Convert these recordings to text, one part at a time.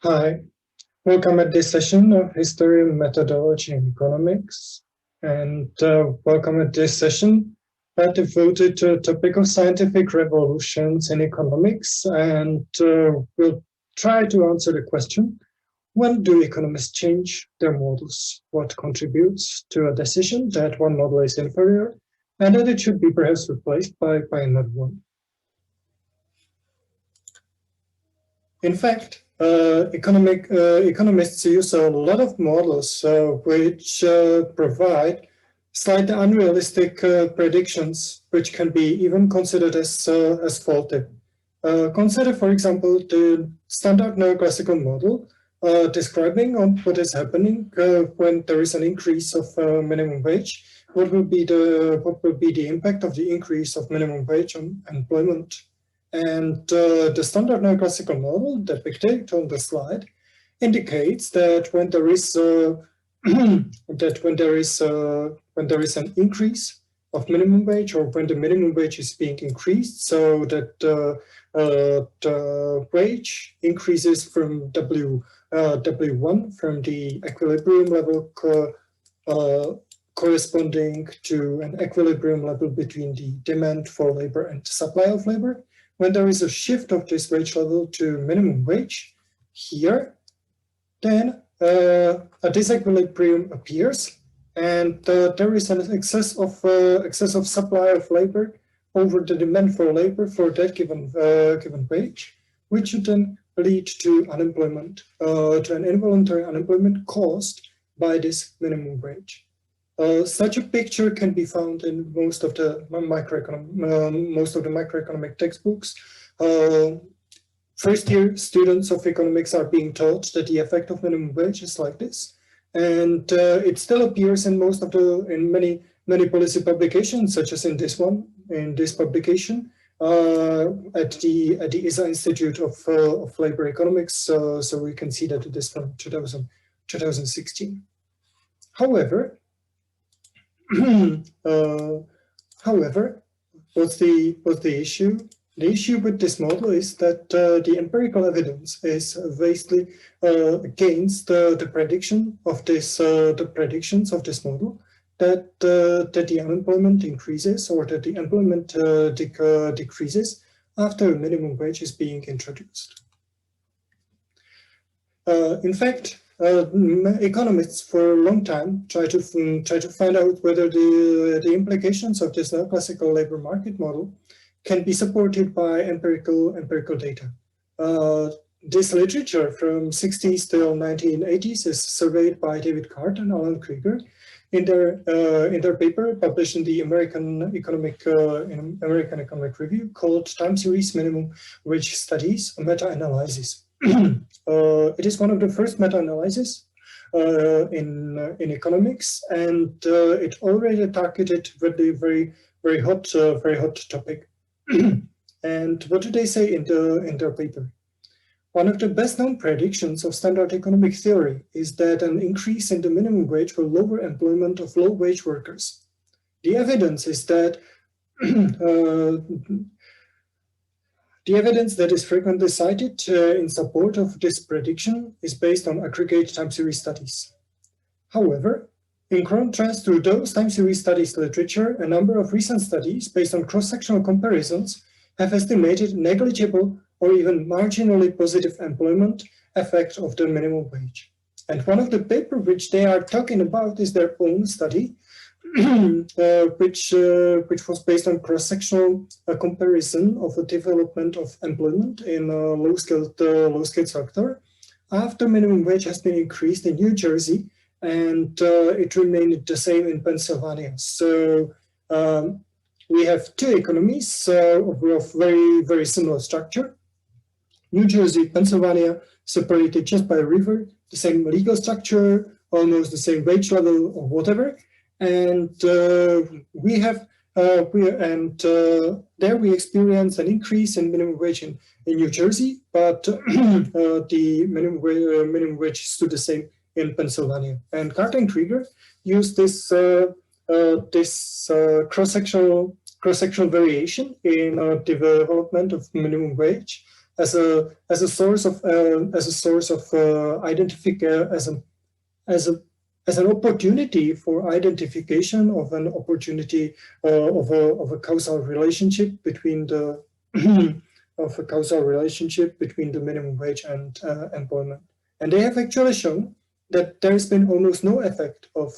Hi, welcome at this session of History, Methodology, and Economics. And welcome at this session devoted to the topic of scientific revolutions in economics. And we'll try to answer the question, when do economists change their models? What contributes to a decision that one model is inferior and that it should be perhaps replaced by another one? In fact, economists use a lot of models which provide slightly unrealistic predictions, which can be even considered as faulty. Consider, for example, the standard neoclassical model describing what is happening when there is an increase of minimum wage. What will be the impact of the increase of minimum wage on employment? And the standard neoclassical model depicted on the slide indicates that when there is when there is an increase of minimum wage, or when the minimum wage is being increased, so that the wage increases from W1 from the equilibrium level corresponding to an equilibrium level between the demand for labor and supply of labor. When there is a shift of this wage level to minimum wage here, then a disequilibrium appears, and there is an excess of supply of labor over the demand for labor for that given wage, which should then lead to unemployment, to an involuntary unemployment caused by this minimum wage. Such a picture can be found in most of the macroeconomic textbooks. First-year students of economics are being taught that the effect of minimum wage is like this, and it still appears in many policy publications, such as in this publication at the ISA Institute of Labor Economics. So we can see that it is from 2016. However, what's the issue? The issue with this model is that the empirical evidence is vastly against the predictions of this model that the unemployment increases, or that the employment decreases after a minimum wage is being introduced. In fact, economists for a long time try to find out whether the implications of this neoclassical labor market model can be supported by empirical data. This literature from 60s till 1980s is surveyed by David Card and Alan Krieger in their paper published in the American Economic Review called Time Series Minimum Wage Studies, a Meta-Analysis. It is one of the first meta-analyses in economics, and it already targeted very hot topic. And what do they say in their paper? One of the best-known predictions of standard economic theory is that an increase in the minimum wage will lower employment of low-wage workers. The evidence is that the evidence that is frequently cited in support of this prediction is based on aggregate time series studies. However, in contrast to those time series studies literature, a number of recent studies based on cross-sectional comparisons have estimated negligible or even marginally positive employment effect of the minimum wage. And one of the papers which they are talking about is their own study, which was based on cross-sectional comparison of the development of employment in a low-skilled sector after minimum wage has been increased in New Jersey, and it remained the same in Pennsylvania. So we have two economies of very similar structure. New Jersey, Pennsylvania, separated just by a river, the same legal structure, almost the same wage level or whatever. And there we experience an increase in minimum wage in New Jersey, but the minimum wage stood the same in Pennsylvania. And Carter and Krieger used this cross-sectional variation in development of minimum wage as a source of as an opportunity for identification of an opportunity of a causal relationship between the minimum wage and employment. And they have actually shown that there has been almost no effect of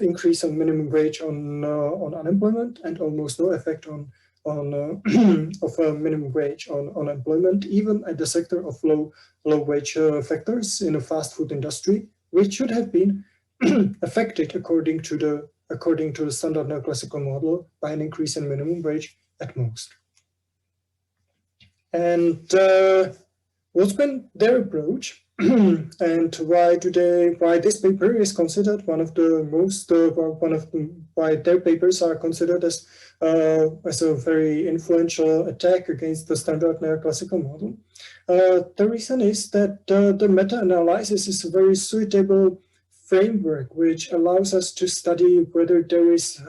increase on minimum wage on unemployment, and almost no effect on minimum wage on employment, even at the sector of low wage factors in the fast food industry, which should have been affected according to the standard neoclassical model by an increase in minimum wage at most. And what's been their approach, and why this paper is considered one of the most why their papers are considered as a very influential attack against the standard neoclassical model. The reason is that the meta-analysis is a very suitable framework which allows us to study whether there is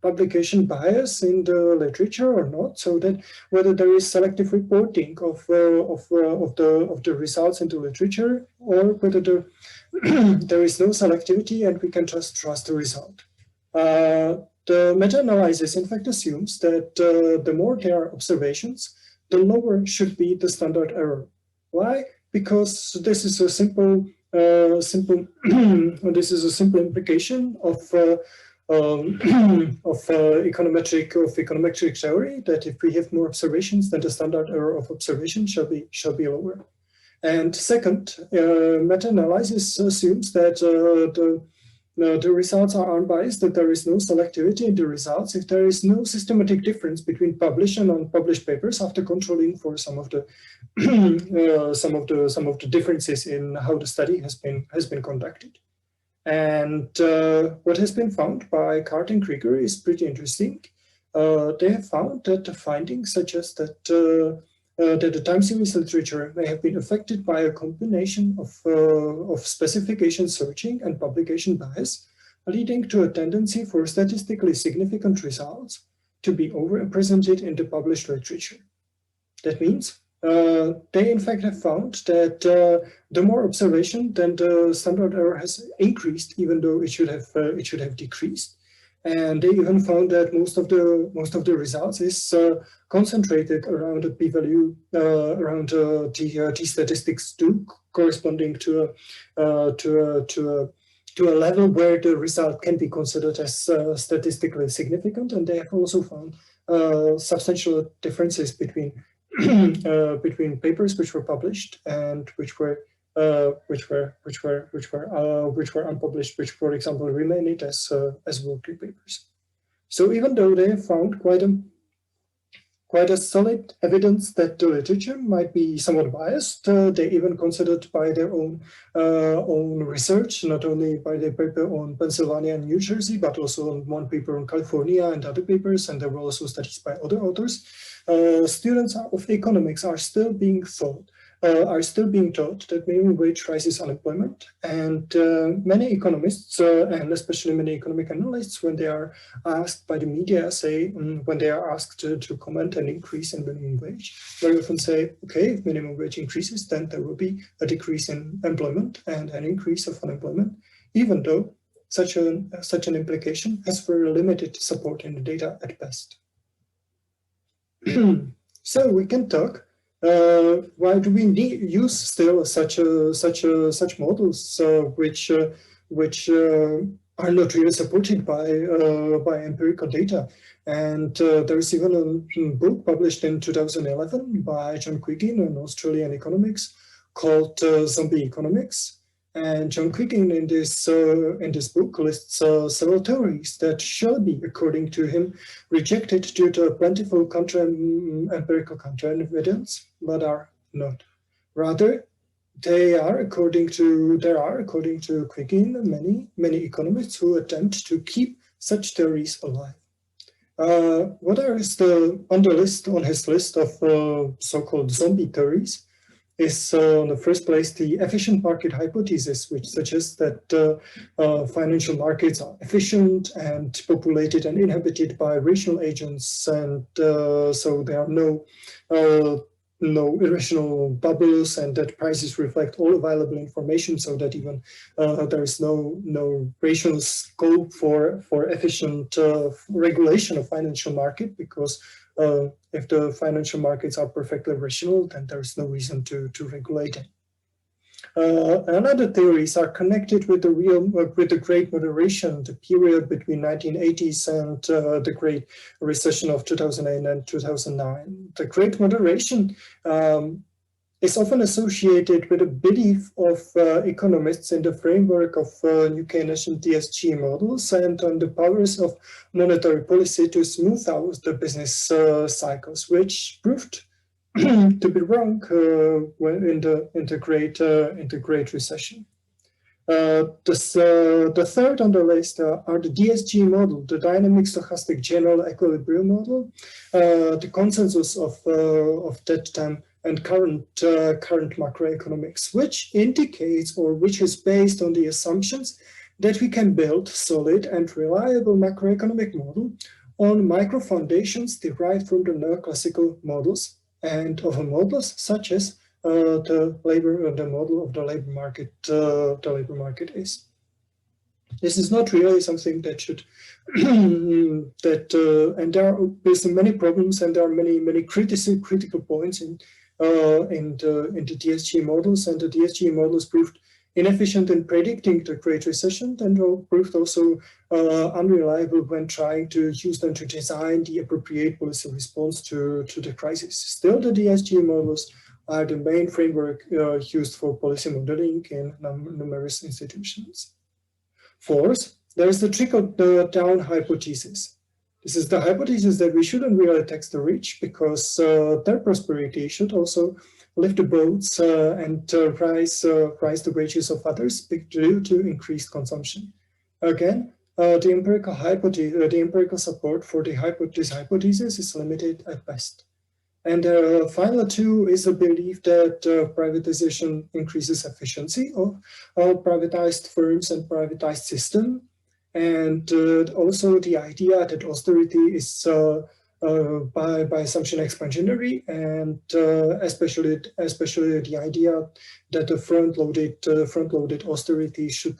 publication bias in the literature or not, so that whether there is selective reporting of the results in the literature, or whether there is no selectivity and we can just trust the result. The meta-analysis in fact assumes that the more there are observations, the lower should be the standard error. Why? Because this is a simple implication of econometric theory, that if we have more observations, then the standard error of observation shall be lower. And second, meta-analysis assumes that the results are unbiased, that there is no selectivity in the results if there is no systematic difference between published and unpublished papers, after controlling for some of the differences in how the study has been conducted. And what has been found by Cart and Krieger is pretty interesting. They have found that the findings suggest that the time series literature may have been affected by a combination of specification searching and publication bias, leading to a tendency for statistically significant results to be overrepresented in the published literature. That means they in fact have found that the more observation, then the standard error has increased, even though it should have decreased. And they even found that most of the results is concentrated around a p-value around t statistics 2, corresponding to a level where the result can be considered as statistically significant. And they have also found substantial differences between papers which were published and which were unpublished, which, for example, remained as working papers. So even though they have found quite a solid evidence that the literature might be somewhat biased, they even considered by their own research, not only by their paper on Pennsylvania and New Jersey, but also on one paper on California and other papers, and there were also studies by other authors. Students of economics are still being taught that minimum wage rises unemployment, and many economists, and especially many economic analysts, when they are asked by the media, when they are asked to comment an increase in minimum wage, very often say, okay, if minimum wage increases, then there will be a decrease in employment and an increase of unemployment, even though such an implication has very limited support in the data at best. So we can talk. Why do we use still such models which are not really supported by empirical data? And there's even a book published in 2011 by John Quiggin, an Australian economist, called Zombie Economics. And John Quiggin in this book lists several theories that shall be, according to him, rejected due to plentiful empirical counter-evidence, but are not. Rather, there are, according to Quiggin, many economists who attempt to keep such theories alive. What are on his list of so-called zombie theories is in the first place the efficient market hypothesis, which suggests that financial markets are efficient and populated and inhabited by rational agents, and so there are no irrational bubbles, and that prices reflect all available information, so that even there is no rational scope for efficient regulation of financial market, because if the financial markets are perfectly rational, then there is no reason to regulate it. Another theories are connected with the Great Moderation, the period between 1980s and the Great Recession of 2008 and 2009. The Great Moderation is often associated with a belief of economists in the framework of New Keynesian DSGE models and on the powers of monetary policy to smooth out the business cycles, which proved to be wrong in the Great Recession. The third on the list are the DSGE model, the dynamic stochastic general equilibrium model, the consensus of that time and current macroeconomics, which indicates, or which is based on the assumptions that we can build solid and reliable macroeconomic model on micro foundations derived from the neoclassical models and of models such as the model of the labor market is. This is not really something that should and there are many problems, and there are many critical points in the DSGE models, and the DSGE models proved inefficient in predicting the Great Recession, and proved also unreliable when trying to use them to design the appropriate policy response to the crisis. Still, the DSGE models are the main framework used for policy modeling in numerous institutions. Fourth, there is the trickle-down hypothesis. This is the hypothesis that we shouldn't really tax the rich, because their prosperity should also lift the boats and rise the wages of others due to increased consumption. Again, the empirical support for this hypothesis is limited at best. And final two is the belief that privatization increases efficiency of privatized firms and privatized system, and also the idea that austerity is by assumption expansionary, and especially the idea that the front-loaded austerity should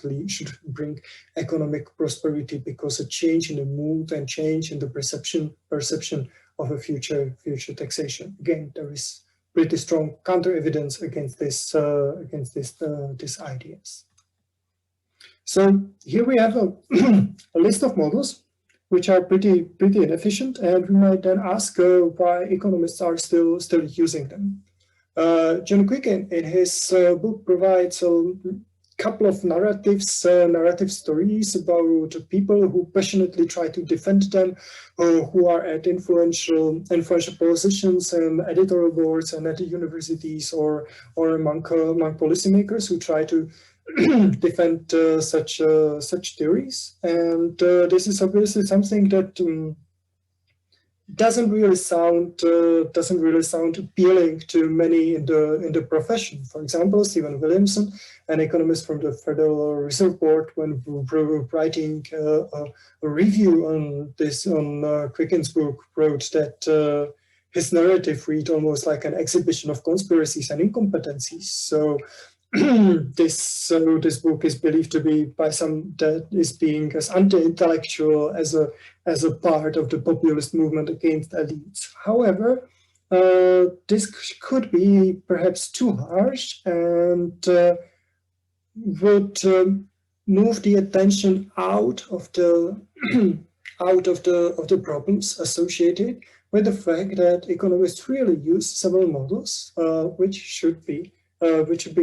bring economic prosperity, because a change in the mood and change in the perception of a future taxation. Again, there is pretty strong counter evidence against these ideas. So here we have a list of models which are pretty inefficient, and we might then ask why economists are still using them. John Quiggin, in his book, provides a couple of narrative stories about people who passionately try to defend them, who are at influential positions in editorial boards and at the universities, or among policymakers who try to defend such theories. And this is obviously something that doesn't really sound appealing to many in the profession. For example, Stephen Williamson, an economist from the Federal Reserve Board, when writing a review on Quiggin's book, wrote that his narrative read almost like an exhibition of conspiracies and incompetencies. So this book is believed to be by some that is being as anti-intellectual as a part of the populist movement against elites. However, this could be perhaps too harsh, and would move the attention out of the problems associated with the fact that economists really use several models, which should be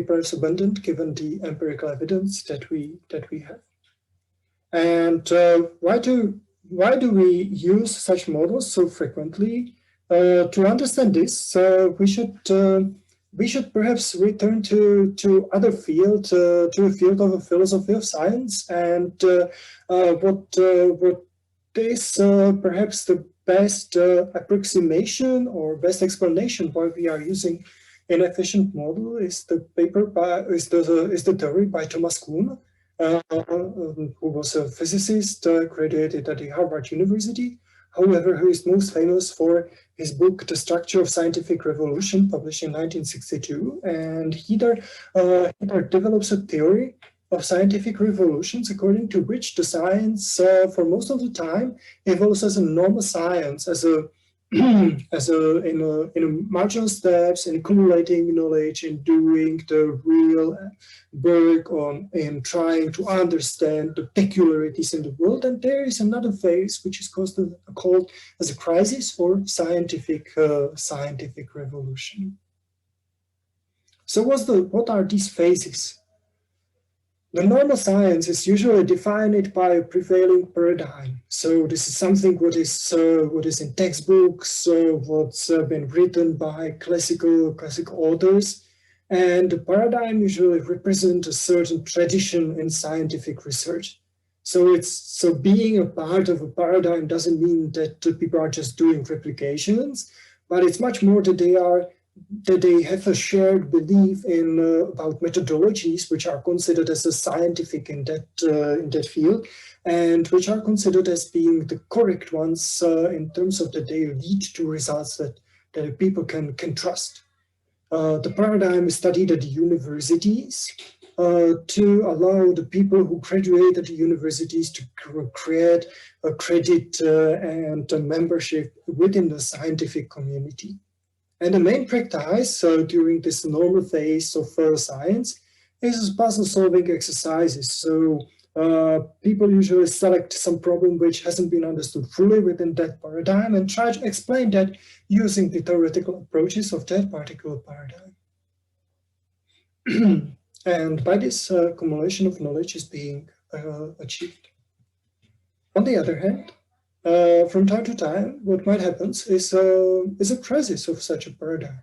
perhaps abundant given the empirical evidence that we have. And why do we use such models so frequently? To understand this, we should perhaps return to other field, to a field of a philosophy of science, and what is perhaps the best approximation or best explanation why we are using inefficient model is the theory by Thomas Kuhn, who was a physicist, graduated at the Harvard University, however, who is most famous for his book, The Structure of Scientific Revolution, published in 1962. And he there develops a theory of scientific revolutions, according to which the science, for most of the time, evolves as a normal science, as a in marginal steps, in accumulating knowledge, in doing the real work in trying to understand the peculiarities in the world. And there is another phase which is called as a crisis or scientific revolution. So what are these phases? The normal science is usually defined by a prevailing paradigm. So this is something what is in textbooks, what's been written by classical authors, and the paradigm usually represents a certain tradition in scientific research. So being a part of a paradigm doesn't mean that the people are just doing replications, but it's much more that they have a shared belief in about methodologies which are considered as a scientific in that field, and which are considered as being the correct ones in terms of that they lead to results that people can trust. The paradigm is studied at the universities to allow the people who graduate at the universities to create a credit and a membership within the scientific community. And the main practice during this normal phase of science is puzzle-solving exercises. So people usually select some problem which hasn't been understood fully within that paradigm and try to explain that using the theoretical approaches of that particular paradigm. And by this, accumulation of knowledge is being achieved. On the other hand, from time to time, what might happen is a crisis of such a paradigm.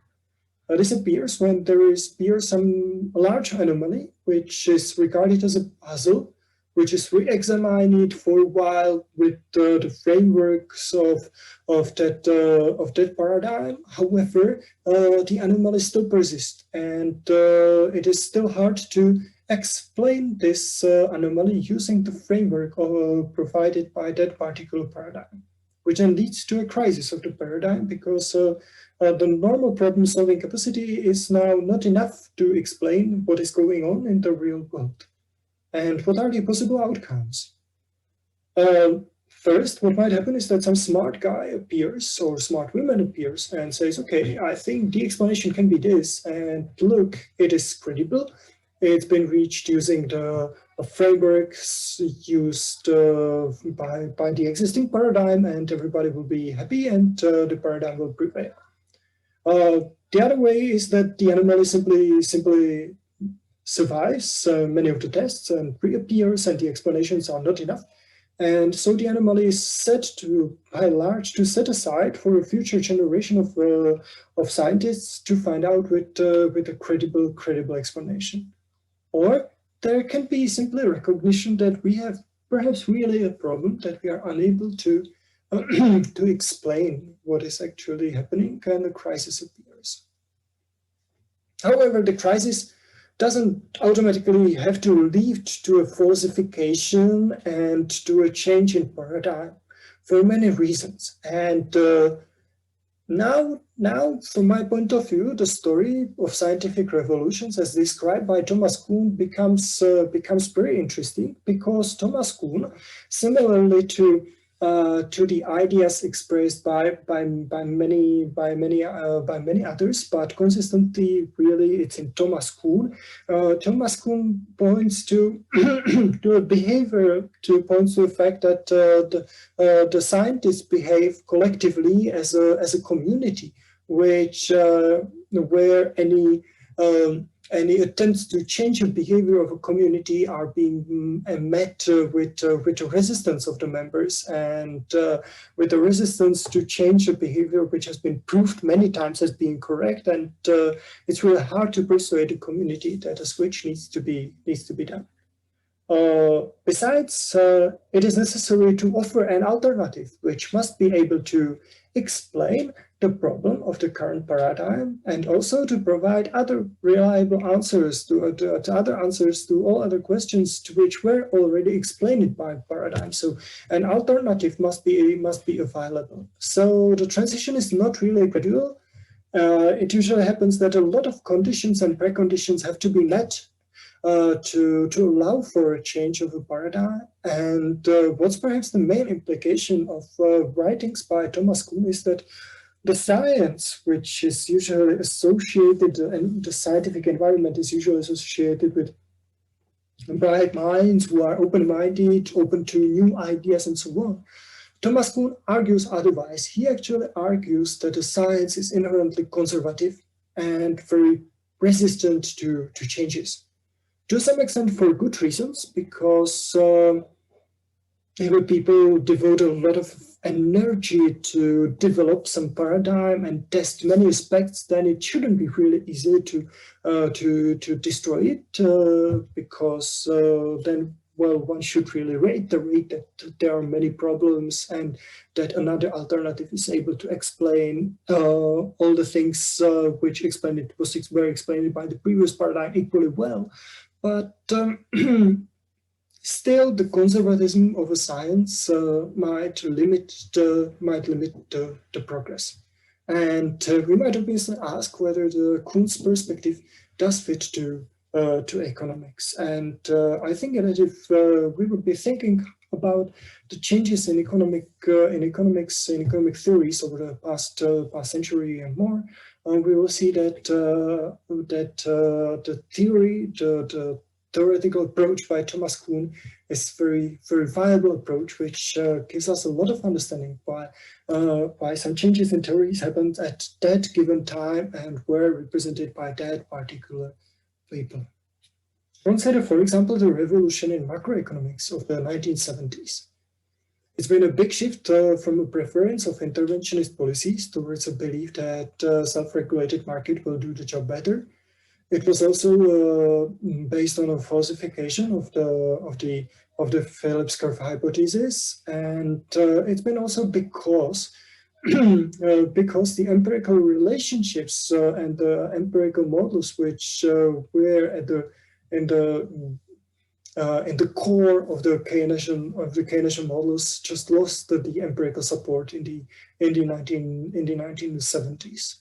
This appears when there is some large anomaly, which is regarded as a puzzle, which is re-examined for a while with the frameworks of that paradigm. However, the anomaly still persists, and it is still hard to explain this anomaly using the framework provided by that particular paradigm, which then leads to a crisis of the paradigm, because the normal problem-solving capacity is now not enough to explain what is going on in the real world. And what are the possible outcomes? First, what might happen is that some smart guy appears, or smart woman appears, and says, okay, I think the explanation can be this, and look, it is credible. It's been reached using the frameworks used by the existing paradigm, and everybody will be happy, and the paradigm will prevail. The other way is that the anomaly simply survives many of the tests and reappears, and the explanations are not enough. And so the anomaly is set to, by and large, to set aside for a future generation of scientists to find out with a credible explanation. Or there can be simply recognition that we have perhaps really a problem, that we are unable to to explain what is actually happening, and a crisis appears. However, the crisis doesn't automatically have to lead to a falsification and to a change in paradigm for many reasons. And now, from my point of view, the story of scientific revolutions as described by Thomas Kuhn becomes very interesting, because Thomas Kuhn, similarly to the ideas expressed by many others, but consistently, really, it's in Thomas Kuhn. Thomas Kuhn points to to a behavior, points to the fact that the scientists behave collectively as a community, which where any attempts to change the behavior of a community are being met with the resistance of the members, and with the resistance to change the behavior which has been proved many times as being correct. And it's really hard to persuade the community that a switch needs to be done. Besides, it is necessary to offer an alternative which must be able to explain the problem of the current paradigm and also to provide other reliable answers to other answers to all other questions to which were already explained by paradigm. So an alternative must be available. So the transition is not really gradual. It usually happens that a lot of conditions and preconditions have to be met to allow for a change of a paradigm. And what's perhaps the main implication of writings by Thomas Kuhn is that the science, which is usually associated, and the scientific environment is usually associated with bright minds who are open-minded, open to new ideas and so on. Thomas Kuhn argues otherwise. He actually argues that the science is inherently conservative and very resistant to changes. To some extent for good reasons, because people devote a lot of energy to develop some paradigm and test many aspects, then it shouldn't be really easy to destroy it, because then, well, one should really rate that there are many problems and that another alternative is able to explain all the things which were explained by the previous paradigm equally well. But still, the conservatism of a science might limit the progress. And we might obviously ask whether the Kuhn's perspective does fit to economics. And I think that if we would be thinking about the changes in economic theories over the past century and more, we will see that the theoretical approach by Thomas Kuhn is very viable approach, which gives us a lot of understanding why some changes in theories happened at that given time and were represented by that particular people. Consider, for example, the revolution in macroeconomics of the 1970s. It's been a big shift from a preference of interventionist policies towards a belief that self-regulated market will do the job better. It was also based on a falsification of the Phillips curve hypothesis, and it's been also because the empirical relationships and the empirical models which were in the core of the Keynesian models just lost the empirical support in the 1970s.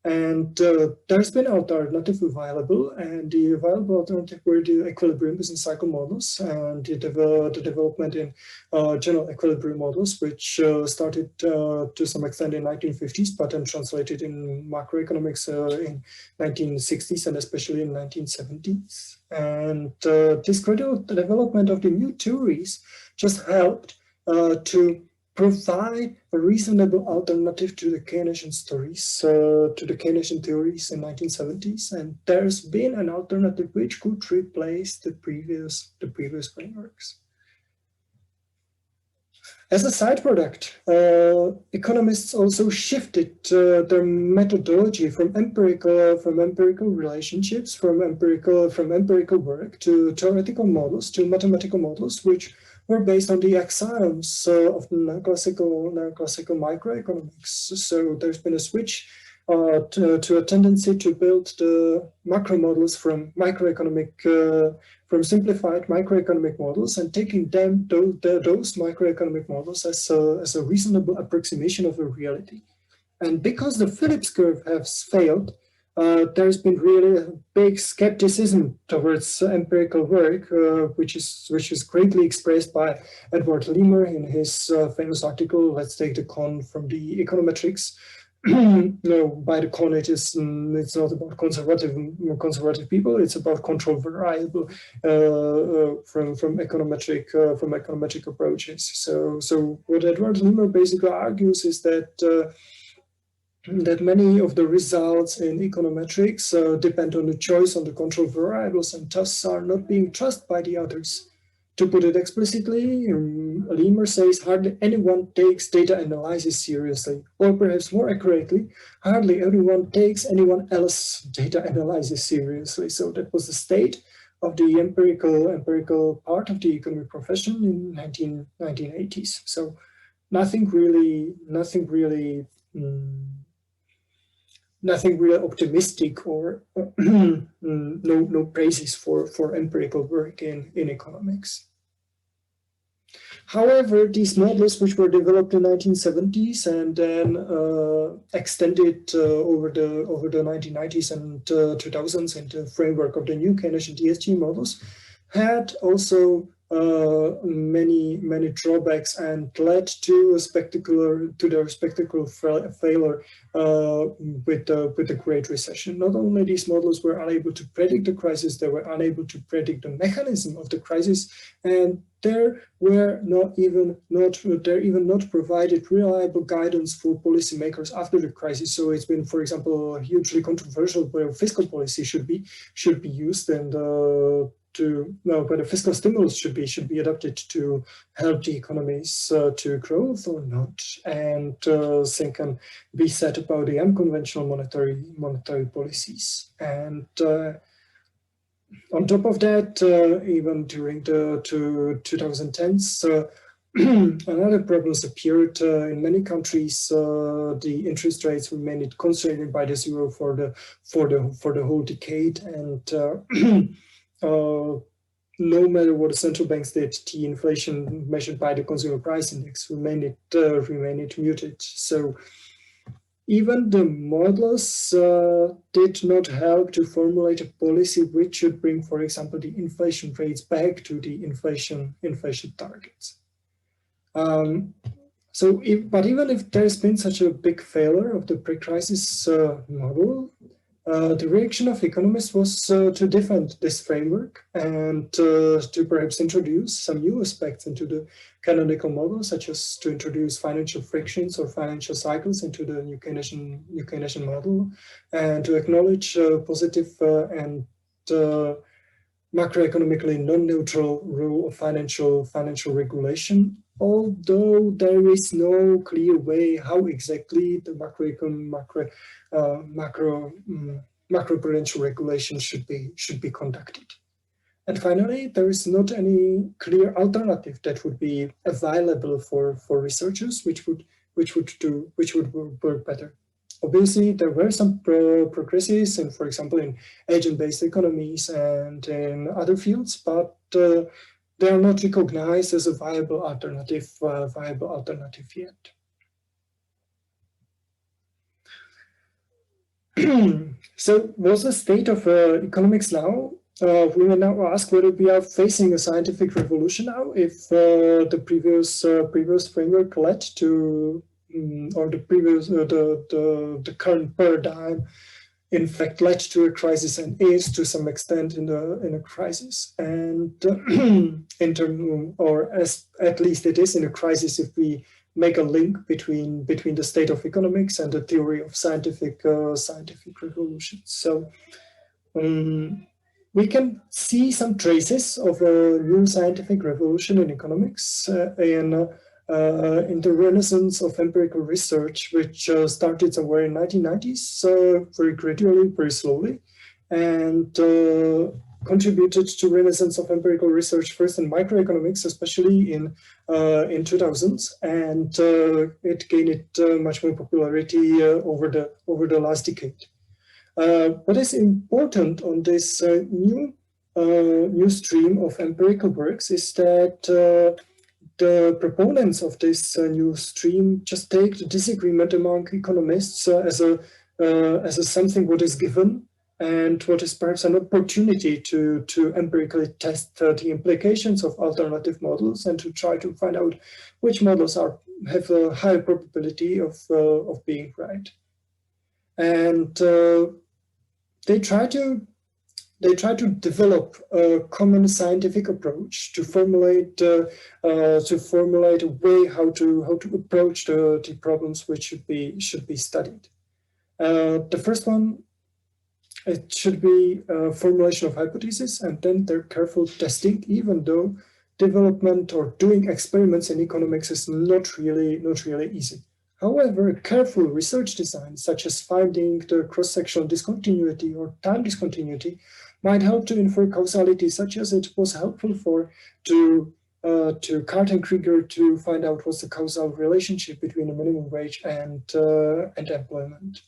And there's been alternative available, and the available alternative were the equilibrium business cycle models and the development in general equilibrium models, which started to some extent in 1950s, but then translated in macroeconomics in 1960s and especially in 1970s. And this gradual development of the new theories just helped to provide a reasonable alternative to the Keynesian stories, to the Keynesian theories in 1970s, and there's been an alternative which could replace the previous frameworks. As a side product, economists also shifted their methodology from empirical relationships, from empirical work to theoretical models, to mathematical models, which were based on the axioms of neoclassical microeconomics. So there's been a switch to a tendency to build the macro models from from simplified microeconomic models and taking those microeconomic models as a reasonable approximation of a reality. And because the Phillips curve has failed, there's been really a big skepticism towards empirical work, which is greatly expressed by Edward Leamer in his famous article, Let's Take the Con from the Econometrics. By the con, it's not about conservative people, it's about control variable from econometric approaches. So what Edward Leamer basically argues is that many of the results in econometrics depend on the choice on the control variables and thus are not being trusted by the others. To put it explicitly, Leamer says hardly anyone takes data analysis seriously, or perhaps more accurately, hardly anyone takes anyone else's data analysis seriously. So that was the state empirical part of the economic profession in 1980s. So nothing really optimistic or no praises for empirical work in economics. However, these models, which were developed in 1970s and then extended over the 1990s and 2000s in the framework of the new Keynesian DSGE models, had also many drawbacks and led to their spectacular failure with the Great Recession. Not only these models were unable to predict the crisis, they were unable to predict the mechanism of the crisis, and there were even not provided reliable guidance for policymakers after the crisis. So it's been, for example, hugely controversial where fiscal policy should be used and whether fiscal stimulus should be adopted to help the economies to growth or not, and same can be said about the unconventional monetary policies. And on top of that, even during the 2010s, another problems appeared in many countries. The interest rates remained constrained by the zero for the whole decade, and no matter what the central banks did, the inflation measured by the consumer price index remained muted. So even the models did not help to formulate a policy which should bring, for example, the inflation rates back to the inflation targets. But even if there's been such a big failure of the pre-crisis model, the reaction of economists was to defend this framework and to perhaps introduce some new aspects into the canonical model, such as to introduce financial frictions or financial cycles into the new Keynesian model, and to acknowledge positive and macroeconomically non-neutral role of financial regulation, although there is no clear way how exactly the macroprudential regulation should be conducted. And finally, there is not any clear alternative that would be available for researchers, which would work better. Obviously, there were some progresses, in, for example, in agent-based economies and in other fields, but they are not recognized as a viable alternative yet. So, what's the state of economics now? We may now ask whether we are facing a scientific revolution now, if the previous framework led to, or the current paradigm, in fact, led to a crisis and is to some extent in a crisis, and at least it is in a crisis if we make a link between the state of economics and the theory of scientific revolutions. So we can see some traces of a new scientific revolution in economics in the renaissance of empirical research, which started somewhere in 1990s, very gradually, very slowly, and contributed to renaissance of empirical research first in microeconomics, especially in 2000s, and it gained much more popularity over the last decade. What is important on this new stream of empirical works is that the proponents of this new stream just take the disagreement among economists as a something what is given, and what is perhaps an opportunity to empirically test the implications of alternative models and to try to find out which models have a higher probability of being right. And they try to develop a common scientific approach to formulate a way how to approach the problems which should be studied. The first one, it should be a formulation of hypotheses and then their careful testing, even though development or doing experiments in economics is not really easy. However, careful research design, such as finding the cross-sectional discontinuity or time discontinuity, might help to infer causality, such as it was helpful to Krieger to find out what's the causal relationship between the minimum wage and employment.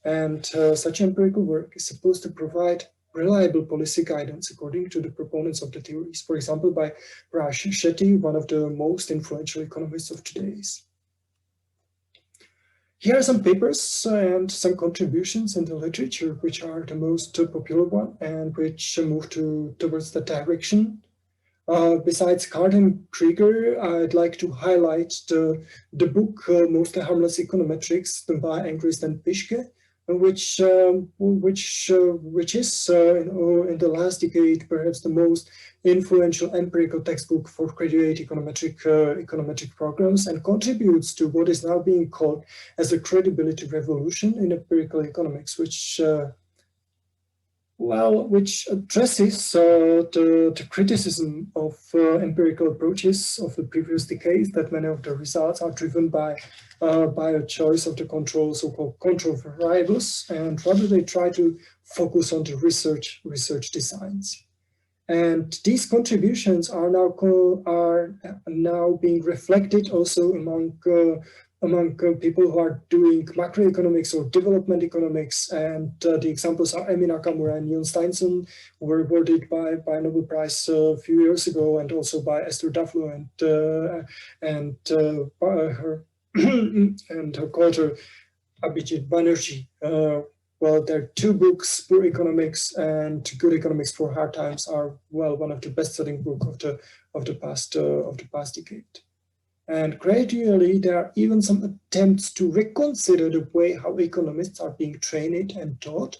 And such empirical work is supposed to provide reliable policy guidance according to the proponents of the theories, for example, by Raj Shetty, one of the most influential economists of today's. Here are some papers and some contributions in the literature, which are the most popular one and which move towards the direction. Besides Card and Krieger, I'd like to highlight the book Mostly Harmless Econometrics by Angrist and Pischke, which is in the last decade perhaps the most influential empirical textbook for graduate econometric programs, and contributes to what is now being called as a credibility revolution in empirical economics, which addresses the criticism of empirical approaches of the previous decades, that many of the results are driven by a choice of the so-called control variables, and rather they try to focus on the research designs. And these contributions are now being reflected also among people who are doing macroeconomics or development economics, and the examples are Emi Nakamura and Jon Steinson, who were awarded by Nobel Prize a few years ago, and also by Esther Duflo and her and her co-author Abhijit Banerjee. Well, there are two books, Poor Economics and Good Economics for Hard Times, are one of the best-selling books of the past decade. And gradually, there are even some attempts to reconsider the way how economists are being trained and taught.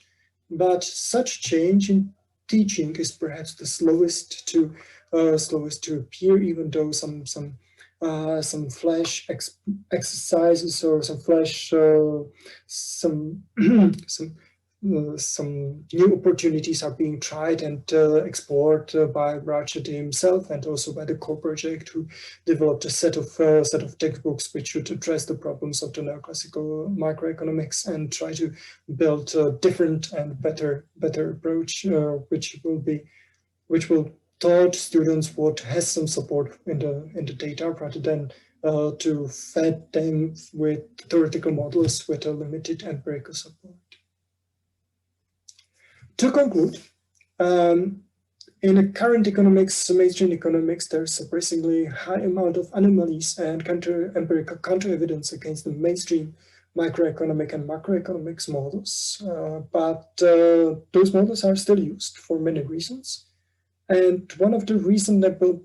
But such change in teaching is perhaps the slowest to appear, even though some flash exercises or some new opportunities are being tried and explored by Rajati himself, and also by the core project, who developed a set of textbooks which should address the problems of the neoclassical microeconomics and try to build a different and better approach, which will taught students what has some support in the data, rather than to fed them with theoretical models with a limited empirical support. To conclude, in the current economics, mainstream economics, there's a surprisingly high amount of anomalies and empirical counter-evidence against the mainstream microeconomic and macroeconomics models. But those models are still used for many reasons. And one of the reasonable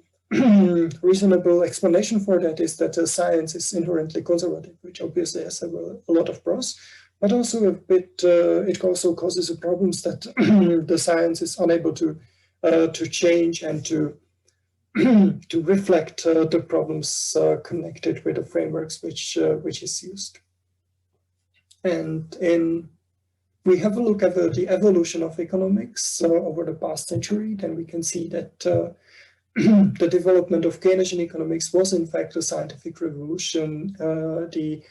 explanation for that is that science is inherently conservative, which obviously has a lot of pros, but also a bit, it also causes the problems that the science is unable to change and to reflect the problems connected with the frameworks which is used. And we have a look at the evolution of economics over the past century, then we can see that the development of Keynesian economics was in fact a scientific revolution. The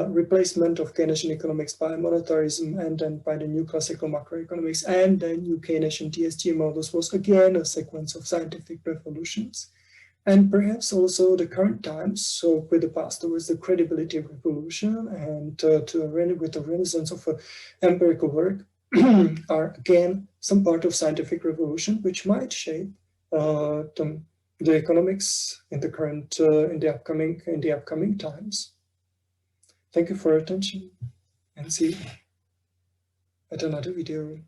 replacement of Keynesian economics by monetarism and then by the new classical macroeconomics and the new Keynesian DSGE models was again a sequence of scientific revolutions. And perhaps also the current times, so with the past there was the credibility revolution, and with the renaissance of empirical work are again some part of scientific revolution, which might shape the economics in the current in the upcoming times. Thank you for your attention, and see you at another video.